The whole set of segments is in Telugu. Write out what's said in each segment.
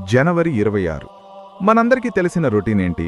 జనవరి 26 మనందరికీ తెలిసిన రొటీన్ ఏంటి?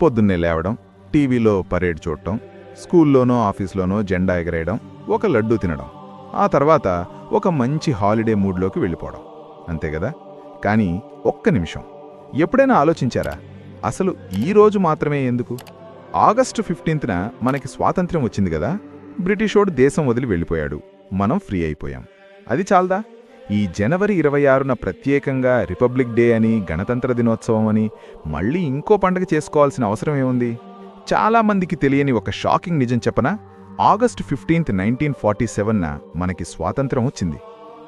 పొద్దున్నే లేవడం, టీవీలో పరేడ్ చూడటం, స్కూల్లోనో ఆఫీస్లోనో జెండా ఎగరేయడం, ఒక లడ్డూ తినడం, ఆ తర్వాత ఒక మంచి హాలిడే మూడ్లోకి వెళ్ళిపోవడం. అంతే కదా? కానీ ఒక్క నిమిషం, ఎప్పుడైనా ఆలోచించారా అసలు ఈ రోజు మాత్రమే ఎందుకు? ఆగస్టు 15న మనకి స్వాతంత్ర్యం వచ్చింది కదా. బ్రిటిషోడు దేశం వదిలి వెళ్ళిపోయాడు, మనం ఫ్రీ అయిపోయాం. అది చాలదా? ఈ జనవరి 26న ప్రత్యేకంగా రిపబ్లిక్ డే అని, గణతంత్ర దినోత్సవం అని మళ్ళీ ఇంకో పండగ చేసుకోవాల్సిన అవసరం ఏముంది? చాలామందికి తెలియని ఒక షాకింగ్ నిజం చెప్పనా? ఆగస్టు 15, 1947న మనకి స్వాతంత్రం వచ్చింది.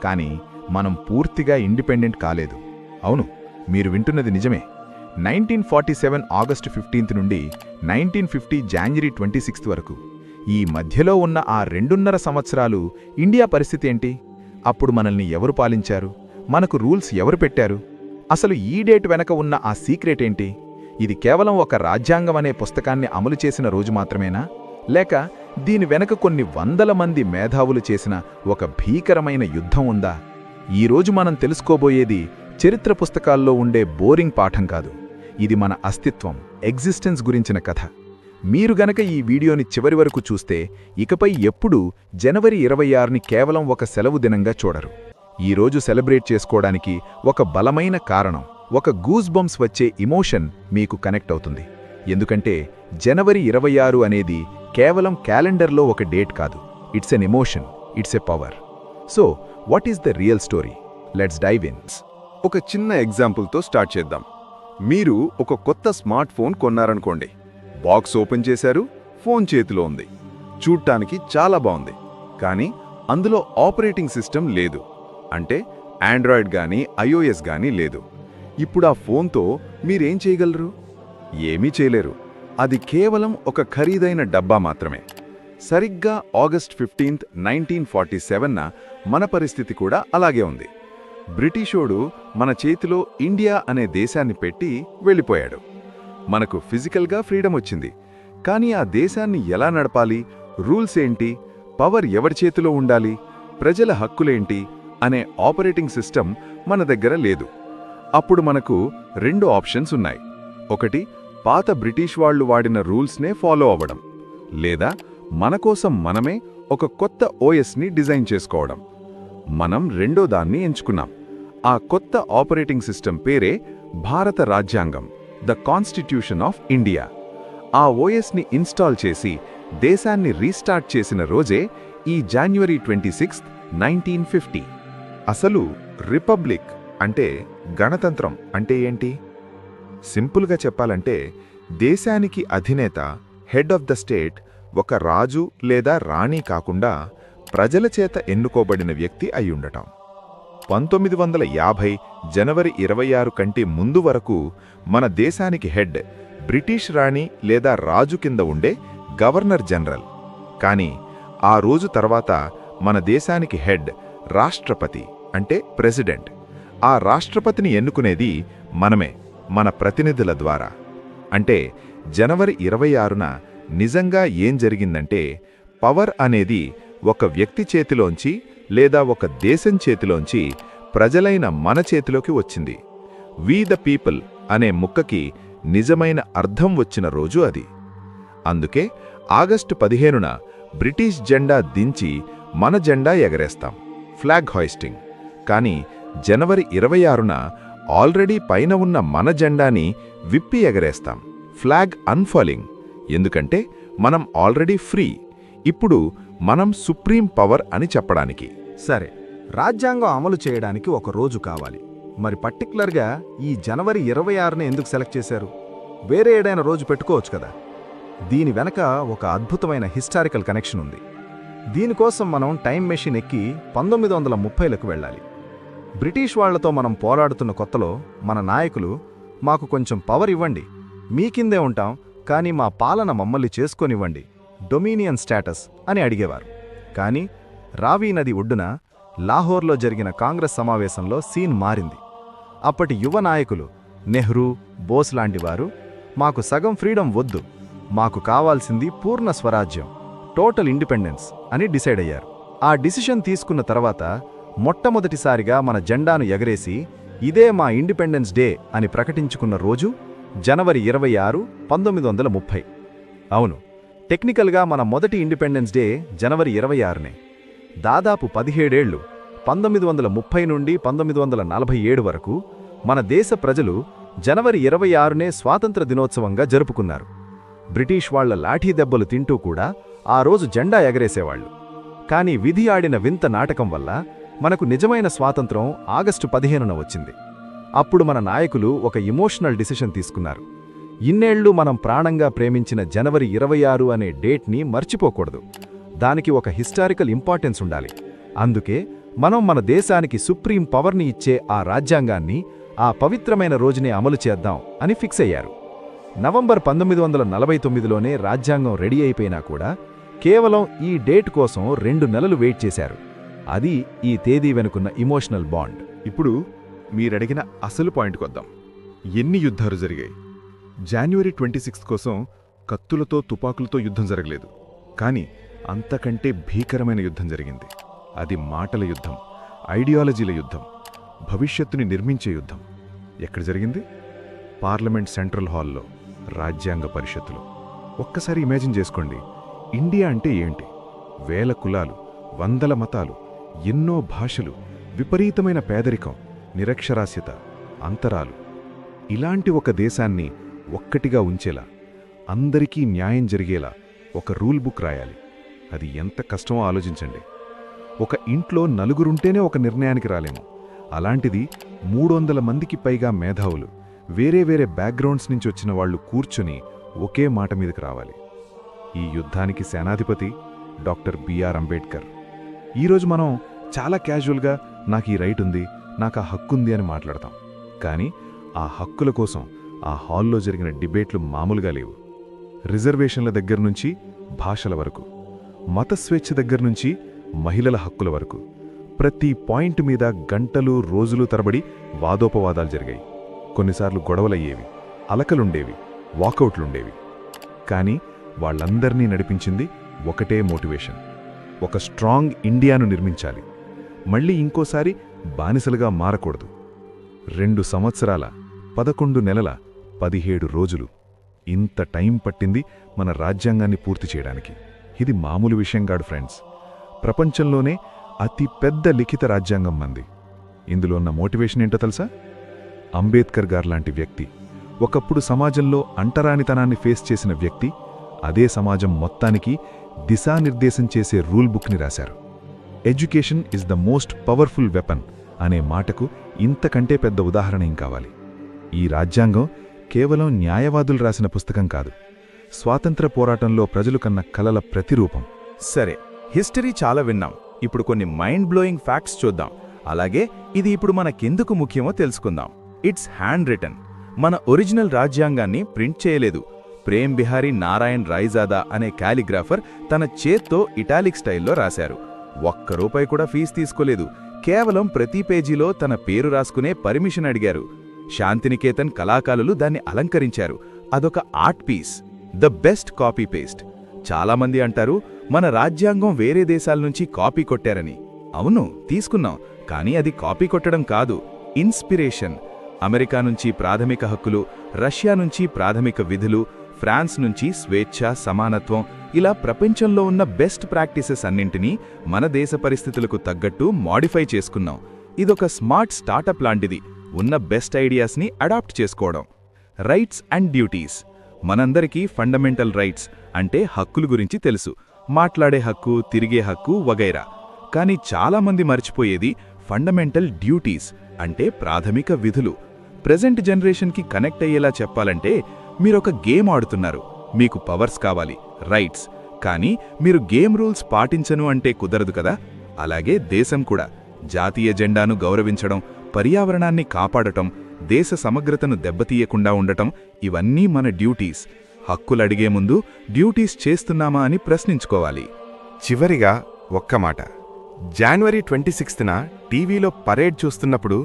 కానీ మనం పూర్తిగా ఇండిపెండెంట్ కాలేదు. అవును, మీరు వింటున్నది నిజమే. 1947 ఆగస్టు 15 నుండి 1950 జనవరి 26 వరకు ఈ మధ్యలో ఉన్న ఆ 2.5 సంవత్సరాలు ఇండియా పరిస్థితి ఏంటి? అప్పుడు మనల్ని ఎవరు పాలించారు? మనకు రూల్స్ ఎవరు పెట్టారు? అసలు ఈ డేట్ వెనక ఉన్న ఆ సీక్రెట్ ఏంటి? ఇది కేవలం ఒక రాజ్యాంగం అనే పుస్తకాన్ని అమలు చేసిన రోజు మాత్రమేనా? లేక దీని వెనక కొన్ని వందల మంది మేధావులు చేసిన ఒక భీకరమైన యుద్ధం ఉందా? ఈరోజు మనం తెలుసుకోబోయేది చరిత్ర పుస్తకాల్లో ఉండే బోరింగ్ పాఠం కాదు. ఇది మన అస్తిత్వం, ఎగ్జిస్టెన్స్ గురించిన కథ. మీరు గనక ఈ వీడియోని చివరి వరకు చూస్తే ఇకపై ఎప్పుడూ జనవరి 26ని కేవలం ఒక సెలవు దినంగా చూడరు. ఈరోజు సెలబ్రేట్ చేసుకోవడానికి ఒక బలమైన కారణం, ఒక గూస్ బంప్స్ వచ్చే ఇమోషన్ మీకు కనెక్ట్ అవుతుంది. ఎందుకంటే జనవరి 26 అనేది కేవలం క్యాలెండర్లో ఒక డేట్ కాదు. It's an emotion, it's a power. So what is the real story? Let's dive in. ఒక చిన్న ఎగ్జాంపుల్తో స్టార్ట్ చేద్దాం. మీరు ఒక కొత్త స్మార్ట్ ఫోన్ కొన్నారనుకోండి. బాక్స్ ఓపెన్ చేశారు, ఫోన్ చేతిలో ఉంది. చూడ్డానికి చాలా బాగుంది, కానీ అందులో ఆపరేటింగ్ సిస్టమ్ లేదు. అంటే ఆండ్రాయిడ్ గానీ ఐఓఎస్ గానీ లేదు. ఇప్పుడు ఆ ఫోన్తో మీరేం చేయగలరు? ఏమీ చేయలేరు. అది కేవలం ఒక ఖరీదైన డబ్బా మాత్రమే. సరిగ్గా ఆగస్ట్ 15, 1947న మన పరిస్థితి కూడా అలాగే ఉంది. బ్రిటిషోడు మన చేతిలో ఇండియా అనే దేశాన్ని పెట్టి వెళ్ళిపోయాడు. మనకు ఫిజికల్గా ఫ్రీడమ్ వచ్చింది, కానీ ఆ దేశాన్ని ఎలా నడపాలి, రూల్స్ ఏంటి, పవర్ ఎవరి చేతిలో ఉండాలి, ప్రజల హక్కులేంటి అనే ఆపరేటింగ్ సిస్టమ్ మన దగ్గర లేదు. అప్పుడు మనకు 2 ఆప్షన్స్ ఉన్నాయి. ఒకటి, పాత బ్రిటిష్ వాళ్లు వాడిన రూల్స్నే ఫాలో అవ్వడం, లేదా మనకోసం మనమే ఒక కొత్త ఓఎస్ని డిజైన్ చేసుకోవడం. మనం రెండో దాన్ని ఎంచుకున్నాం. ఆ కొత్త ఆపరేటింగ్ సిస్టమ్ పేరే భారత రాజ్యాంగం, ద కాన్స్టిట్యూషన్ ఆఫ్ ఇండియా. ఆ ఓఎస్ని ఇన్స్టాల్ చేసి దేశాన్ని రీస్టార్ట్ చేసిన రోజే ఈ జనవరి 26, 1950. అసలు రిపబ్లిక్ అంటే, గణతంత్రం అంటే ఏంటి? సింపుల్గా చెప్పాలంటే దేశానికి అధినేత, హెడ్ ఆఫ్ ద స్టేట్, ఒక రాజు లేదా రాణి కాకుండా ప్రజల చేత ఎన్నుకోబడిన వ్యక్తి అయ్యుండటం. 1950 జనవరి 26 కంటే ముందు వరకు మన దేశానికి హెడ్ బ్రిటిష్ రాణి లేదా రాజు కింద ఉండే గవర్నర్ జనరల్. కానీ ఆ రోజు తర్వాత మన దేశానికి హెడ్ రాష్ట్రపతి అంటే ప్రెసిడెంట్. ఆ రాష్ట్రపతిని ఎన్నుకునేది మనమే, మన ప్రతినిధుల ద్వారా. అంటే జనవరి 26న నిజంగా ఏం జరిగిందంటే, పవర్ అనేది ఒక వ్యక్తి చేతిలోంచి లేదా ఒక దేశం చేతిలోంచి ప్రజలైన మన చేతిలోకి వచ్చింది. వి ద పీపుల్ అనే ముక్కకి నిజమైన అర్థం వచ్చిన రోజు అది. అందుకే ఆగస్టు 15న బ్రిటిష్ జెండా దించి మన జెండా ఎగరేస్తాం, ఫ్లాగ్ హాయిస్టింగ్. కానీ జనవరి 26న ఆల్రెడీ పైన ఉన్న మన జెండాని విప్పి ఎగరేస్తాం, ఫ్లాగ్ అన్ఫాలింగ్. ఎందుకంటే మనం ఆల్రెడీ ఫ్రీ. ఇప్పుడు మనం సుప్రీం పవర్ అని చెప్పడానికి. సరే, రాజ్యాంగం అమలు చేయడానికి ఒక రోజు కావాలి. మరి పర్టిక్యులర్గా ఈ జనవరి 26ని ఎందుకు సెలెక్ట్ చేశారు? వేరే ఏదైనా రోజు పెట్టుకోవచ్చు కదా. దీని వెనక ఒక అద్భుతమైన హిస్టారికల్ కనెక్షన్ ఉంది. దీనికోసం మనం టైం మెషిన్ ఎక్కి 1930లకు వెళ్ళాలి. బ్రిటిష్ వాళ్లతో మనం పోరాడుతున్న కొత్తలో మన నాయకులు, మాకు కొంచెం పవర్ ఇవ్వండి, మీ కిందే ఉంటాం, కానీ మా పాలన మమ్మల్ని చేసుకొనివ్వండి, డొమినియన్ స్టేటస్ అని అడిగేవారు. కానీ రావి నది ఒడ్డున లాహోర్లో జరిగిన కాంగ్రెస్ సమావేశంలో సీన్ మారింది. అప్పటి యువ నాయకులు నెహ్రూ, బోస్ లాంటివారు, మాకు సగం ఫ్రీడమ్ వద్దు, మాకు కావాల్సింది పూర్ణ స్వరాజ్యం, టోటల్ ఇండిపెండెన్స్ అని డిసైడ్ అయ్యారు. ఆ డిసిషన్ తీసుకున్న తర్వాత మొట్టమొదటిసారిగా మన జెండాను ఎగరేసి ఇదే మా ఇండిపెండెన్స్ డే అని ప్రకటించుకున్న రోజు జనవరి 26, 1930. అవును, టెక్నికల్గా మన మొదటి ఇండిపెండెన్స్ డే జనవరి 26నే. దాదాపు 17 ఏళ్లు 1930 నుండి 1947 వరకు మన దేశ ప్రజలు జనవరి 26నే స్వాతంత్ర దినోత్సవంగా జరుపుకున్నారు. బ్రిటిష్ వాళ్ల లాఠీ దెబ్బలు తింటూ కూడా ఆ రోజు జెండా ఎగరేసేవాళ్లు. కానీ విధి ఆడిన వింత నాటకం వల్ల మనకు నిజమైన స్వాతంత్రం ఆగస్టు 15న వచ్చింది. అప్పుడు మన నాయకులు ఒక ఎమోషనల్ డిసిషన్ తీసుకున్నారు. ఇన్నేళ్లు మనం ప్రాణంగా ప్రేమించిన జనవరి 26 అనే డేట్ని మర్చిపోకూడదు. దానికి ఒక హిస్టారికల్ ఇంపార్టెన్స్ ఉండాలి. అందుకే మనం మన దేశానికి సుప్రీం పవర్ని ఇచ్చే ఆ రాజ్యాంగాన్ని ఆ పవిత్రమైన రోజునే అమలు చేద్దాం అని ఫిక్స్ అయ్యారు. నవంబర్ 1949లోనే రాజ్యాంగం రెడీ అయిపోయినా కూడా కేవలం ఈ డేట్ కోసం 2 నెలలు వెయిట్ చేశారు. అది ఈ తేదీ వెనుకున్న ఇమోషనల్ బాండ్. ఇప్పుడు మీరడిగిన అసలు పాయింట్కొద్దాం. ఎన్ని యుద్ధాలు జరిగాయి? జాన్వరి 26 కోసం కత్తులతో తుపాకులతో యుద్ధం జరగలేదు. కానీ అంతకంటే భీకరమైన యుద్ధం జరిగింది. అది మాటల యుద్ధం, ఐడియాలజీల యుద్ధం, భవిష్యత్తుని నిర్మించే యుద్ధం. ఎక్కడ జరిగింది? పార్లమెంట్ సెంట్రల్ హాల్లో, రాజ్యాంగ పరిషత్తులో. ఒక్కసారి ఇమాజిన్ చేసుకోండి, ఇండియా అంటే ఏంటి? వేల కులాలు, వందల మతాలు, ఎన్నో భాషలు, విపరీతమైన పేదరికం, నిరక్షరాస్యత, అంతరాలు. ఇలాంటి ఒక దేశాన్ని ఒక్కటిగా ఉంచేలా, అందరికీ న్యాయం జరిగేలా ఒక రూల్ బుక్ రాయాలి. అది ఎంత కష్టమో ఆలోచించండి. ఒక ఇంట్లో నలుగురుంటేనే ఒక నిర్ణయానికి రాలేము. అలాంటిది 300 మందికి పైగా మేధావులు, వేరే వేరే బ్యాక్గ్రౌండ్స్ నుంచి వచ్చిన వాళ్ళు కూర్చొని ఒకే మాట మీదకి రావాలి. ఈ యుద్ధానికి సేనాధిపతి డాక్టర్ బిఆర్ అంబేడ్కర్. ఈరోజు మనం చాలా క్యాజువల్గా నాకు ఈ రైట్ ఉంది, నాకు ఆ హక్కుంది అని మాట్లాడతాం. కానీ ఆ హక్కుల కోసం ఆ హాల్లో జరిగిన డిబేట్లు మామూలుగా లేవు. రిజర్వేషన్ల దగ్గర్నుంచి భాషల వరకు, మతస్వేచ్ఛ దగ్గర్నుంచి మహిళల హక్కుల వరకు, ప్రతి పాయింట్ మీద గంటలు రోజులు తరబడి వాదోపవాదాలు జరిగాయి. కొన్నిసార్లు గొడవలయ్యేవి, అలకలుండేవి, వాకౌట్లుండేవి. కానీ వాళ్ళందర్నీ నడిపించింది ఒకటే మోటివేషన్: ఒక స్ట్రాంగ్ ఇండియాను నిర్మించాలి. మళ్ళీ ఇంకోసారి బానిసలుగా మారకూడదు. 2 సంవత్సరాల 11 నెలల 17 రోజులు ఇంత టైం పట్టింది మన రాజ్యాంగాన్ని పూర్తి చేయడానికి. ఇది మామూలు విషయం కాదు ఫ్రెండ్స్. ప్రపంచంలోనే అతి పెద్ద లిఖిత రాజ్యాంగం మంది. ఇందులో ఉన్న మోటివేషన్ ఏంటో తెలుసా? అంబేద్కర్ గార్లాంటి వ్యక్తి, ఒకప్పుడు సమాజంలో అంటరానితనాన్ని ఫేస్ చేసిన వ్యక్తి, అదే సమాజం మొత్తానికి దిశానిర్దేశం చేసే రూల్ బుక్ని రాశారు. Education is the most powerful weapon అనే మాటకు ఇంతకంటే పెద్ద ఉదాహరణ ఏం కావాలి? ఈ రాజ్యాంగం కేవలం న్యాయవాదులు రాసిన పుస్తకం కాదు, స్వాతంత్ర పోరాటంలో ప్రజలు కన్న కలల ప్రతిరూపం. సరే, హిస్టరీ చాలా విన్నాం. ఇప్పుడు కొన్ని మైండ్ బ్లోయింగ్ ఫ్యాక్ట్స్ చూద్దాం. అలాగే ఇది ఇప్పుడు మనకెందుకు ముఖ్యమో తెలుసుకుందాం. It's hand written. మన ఒరిజినల్ రాజ్యాంగాన్ని ప్రింట్ చేయలేదు. ప్రేమ్ బిహారీ నారాయణ్ రాయ్జాదా అనే క్యాలిగ్రాఫర్ తన చేత్తో ఇటాలిక్ స్టైల్లో రాశారు. ₹1 కూడా ఫీజు తీసుకోలేదు. కేవలం ప్రతి పేజీలో తన పేరు రాసుకునే పర్మిషన్ అడిగారు. శాంతినికేతన్ కళాకారులు దాన్ని అలంకరించారు. అదొక art piece, the best copy paste. చాలామంది అంటారు మన రాజ్యాంగం వేరే దేశాల నుంచి కాపీ కొట్టారని. అవును, తీసుకున్నాం. కానీ అది కాపీ కొట్టడం కాదు, ఇన్స్పిరేషన్. అమెరికా నుంచి ప్రాథమిక హక్కులు, రష్యా నుంచి ప్రాథమిక విధులు, ఫ్రాన్స్ నుంచి స్వేచ్ఛ, సమానత్వం, ఇలా ప్రపంచంలో ఉన్న బెస్ట్ ప్రాక్టీసెస్ అన్నింటినీ మన దేశ పరిస్థితులకు తగ్గట్టు మాడిఫై చేసుకున్నాం. ఇదొక స్మార్ట్ స్టార్టప్ లాంటిది, ఉన్న బెస్ట్ ఐడియాస్ని అడాప్ట్ చేసుకోవడం. Rights and duties. మనందరికీ ఫండమెంటల్ రైట్స్ అంటే హక్కుల గురించి తెలుసు, మాట్లాడే హక్కు, తిరిగే హక్కు వగైరా. కానీ చాలామంది మర్చిపోయేది ఫండమెంటల్ డ్యూటీస్ అంటే ప్రాథమిక విధులు. ప్రెజెంట్ జనరేషన్కి కనెక్ట్ అయ్యేలా చెప్పాలంటే, మీరొక గేమ్ ఆడుతున్నారు, మీకు పవర్స్ కావాలి, రైట్స్. కానీ మీరు గేమ్ రూల్స్ పాటించను అంటే కుదరదు కదా. అలాగే దేశం కూడా జాతీయ జెండాను గౌరవించడం, పర్యావరణాన్ని కాపాడటం, దేశ సమగ్రతను దెబ్బతీయకుండా ఉండటం, ఇవన్నీ మన డ్యూటీస్. హక్కులడిగే ముందు డ్యూటీస్ చేస్తున్నామా అని ప్రశ్నించుకోవాలి. చివరిగా ఒక్క మాట. జనవరి 26న టీవీలో పరేడ్ చూస్తున్నప్పుడు,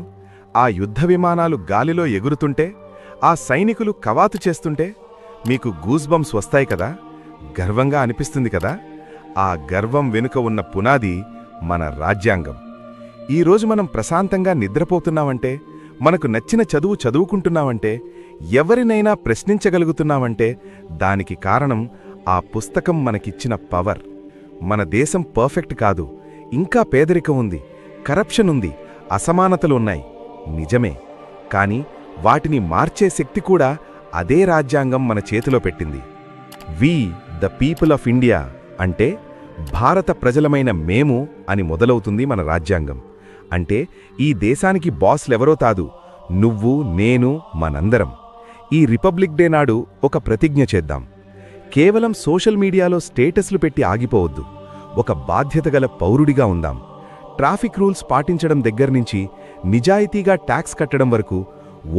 ఆ యుద్ధ విమానాలు గాలిలో ఎగురుతుంటే, ఆ సైనికులు కవాతు చేస్తుంటే మీకు గూస్బంప్స్ వస్తాయి కదా, గర్వంగా అనిపిస్తుంది కదా. ఆ గర్వం వెనుక ఉన్న పునాది మన రాజ్యాంగం. ఈరోజు మనం ప్రశాంతంగా నిద్రపోతున్నామంటే మనకు నచ్చిన చదువు చదువుకుంటున్నామంటే, ఎవరినైనా ప్రశ్నించగలుగుతున్నామంటే దానికి కారణం ఆ పుస్తకం మనకిచ్చిన పవర్. మన దేశం పర్ఫెక్ట్ కాదు, ఇంకా పేదరికం ఉంది, కరప్షన్ ఉంది, అసమానతలు ఉన్నాయి. నిజమే. కాని వాటిని మార్చే శక్తి కూడా అదే రాజ్యాంగం మన చేతిలో పెట్టింది. We the people of India అంటే భారత ప్రజలమైన మేము అని మొదలవుతుంది మన రాజ్యాంగం. అంటే ఈ దేశానికి బాస్లెవరో కాదు, నువ్వు, నేను, మనందరం. ఈ రిపబ్లిక్ డే నాడు ఒక ప్రతిజ్ఞ చేద్దాం. కేవలం సోషల్ మీడియాలో స్టేటస్లు పెట్టి ఆగిపోవద్దు. ఒక బాధ్యతగల పౌరుడిగా ఉందాం. ట్రాఫిక్ రూల్స్ పాటించడం దగ్గర్నుంచి, నిజాయితీగా ట్యాక్స్ కట్టడం వరకు,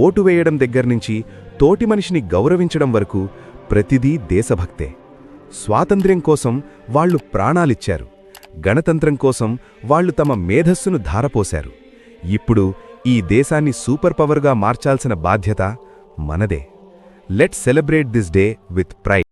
ఓటు వేయడం దగ్గర్నుంచి, తోటి మనిషిని గౌరవించడం వరకు ప్రతిదీ దేశభక్తే. స్వాతంత్ర్యం కోసం వాళ్లు ప్రాణాలిచ్చారు. గణతంత్రం కోసం వాళ్లు తమ మేధస్సును ధారపోశారు. ఇప్పుడు ఈ దేశాన్ని సూపర్ పవర్గా మార్చాల్సిన బాధ్యత మనదే. Let's celebrate this day with pride.